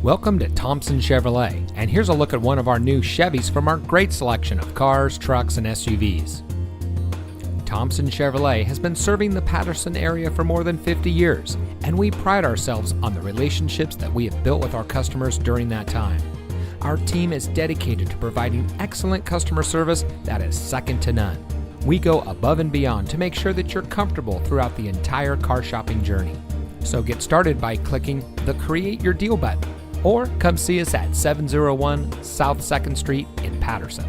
Welcome to Thompson Chevrolet, and here's a look at one of our new Chevys from our great selection of cars, trucks, and SUVs. Thompson Chevrolet has been serving the Patterson area for more than 50 years, and we pride ourselves on the relationships that we have built with our customers during that time. Our team is dedicated to providing excellent customer service that is second to none. We go above and beyond to make sure that you're comfortable throughout the entire car shopping journey. So get started by clicking the Create Your Deal button, or come see us at 701 South 2nd Street in Patterson.